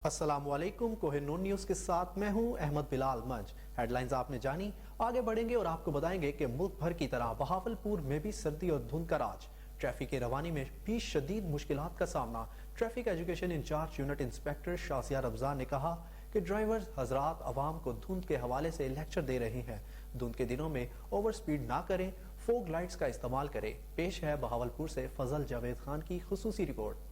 अस्सलाम वालेकुम। कोहिनूर न्यूज के साथ मैं हूं अहमद बिलाल मंज। हेडलाइंस आपने जानी, आगे बढ़ेंगे और आपको बताएंगे कि मुल्क भर की तरह बहावलपुर में भी सर्दी और धुंध का राज। ट्रैफिक की रवानी में भी शदीद मुश्किलात का सामना। Traffic education incharge unit inspector Shazia Ramzan ने कहा कि ड्राइवर्स हजरात अवाम को धुंध के हवाले से लेक्चर दे रहे हैं। धुंध के दिनों में ओवर स्पीड ना करें, फोग लाइट्स का इस्तेमाल करें। पेश है बहावलपुर से फजल जावेद खान की खुसूसी रिपोर्ट।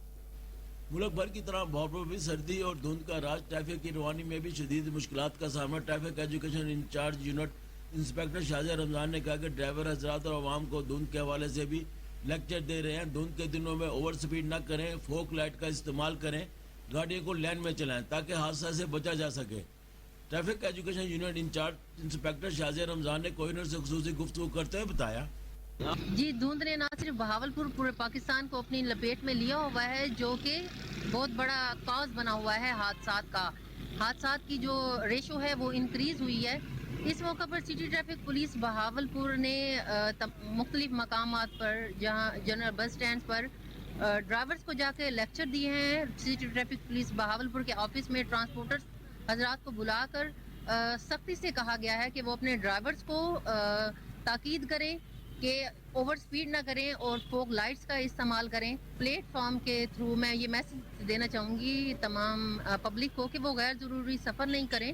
मुल्क भर की तरह बहावलपुर में सर्दी और धुंध का राज। ट्रैफिक की रवानी में भी शदीद मुश्किलात का सामना। Traffic education incharge unit inspector Shazia Ramzan ने कहा कि ड्राइवर हजरात और आवाम को धुंध के हवाले से भी लेक्चर दे रहे हैं। धुंध के दिनों में ओवर स्पीड न करें, फोक लाइट का इस्तेमाल करें, गाड़ियों को लेन में चलाएं ताकि हादसा से बचा जा सके। Traffic education unit incharge inspector Shazia Ramzan ने कोहिनूर से खुसूसी गुफ्तगू करते हुए बताया, जी, धुंध ने ना सिर्फ बहावलपुर पूरे पाकिस्तान को अपनी लपेट में लिया हुआ है, जो कि बहुत बड़ा कॉज बना हुआ है हादसात का। हादसात की जो रेशो है वो इंक्रीज हुई है। इस मौका पर सिटी ट्रैफिक पुलिस बहावलपुर ने मुख्तलिफ मकामात पर, जहां जनरल बस स्टैंड पर ड्राइवर्स को जाके लेक्चर दिए हैं। सिटी ट्रैफिक पुलिस बहावलपुर के ऑफिस में ट्रांसपोर्टर्स हजरात को बुलाकर सख्ती से कहा गया है कि वो अपने ड्राइवर्स को ताकीद करें कि ओवर स्पीड ना करें और फोग लाइट्स का इस्तेमाल करें। प्लेटफॉर्म के थ्रू मैं ये मैसेज देना चाहूँगी तमाम पब्लिक को कि वो गैर ज़रूरी सफ़र नहीं करें।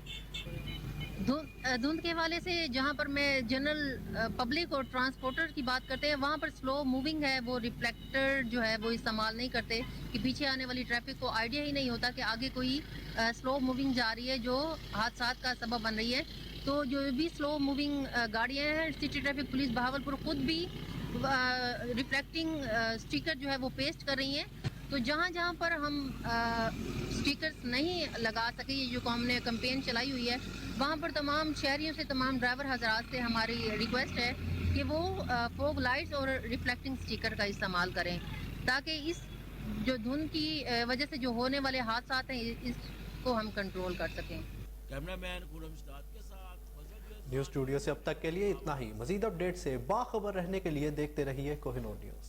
धुंध के हवाले से जहाँ पर मैं जनरल पब्लिक और ट्रांसपोर्टर की बात करते हैं, वहाँ पर स्लो मूविंग है, वो रिफ्लेक्टर जो है वो इस्तेमाल नहीं करते कि पीछे आने वाली ट्रैफिक को आइडिया ही नहीं होता कि आगे कोई स्लो मूविंग जा रही है जो हादसात का सबब बन रही है। तो जो भी स्लो मूविंग गाड़ियाँ हैं, सिटी ट्रैफिक पुलिस बहावलपुर खुद भी रिफ्लेक्टिंग स्टिकर जो है वो पेस्ट कर रही हैं। तो जहाँ जहाँ पर हम स्टिकर्स नहीं लगा सके, ये जो हमने कैंपेन चलाई हुई है, वहाँ पर तमाम शहरियों से, तमाम ड्राइवर हजरात से हमारी रिक्वेस्ट है कि वो फोग लाइट्स और रिफ्लेक्टिंग स्टिकर का इस्तेमाल करें ताकि इस जो धुंध की वजह से जो होने वाले हादसात हैं इसको हम कंट्रोल कर सकें। कैमरामैन खुरम इस्ताद के साथ न्यूज स्टूडियो से अब तक के लिए इतना ही। मजीद अपडेट से बाखबर रहने के लिए देखते रहिए कोहिनूर न्यूज।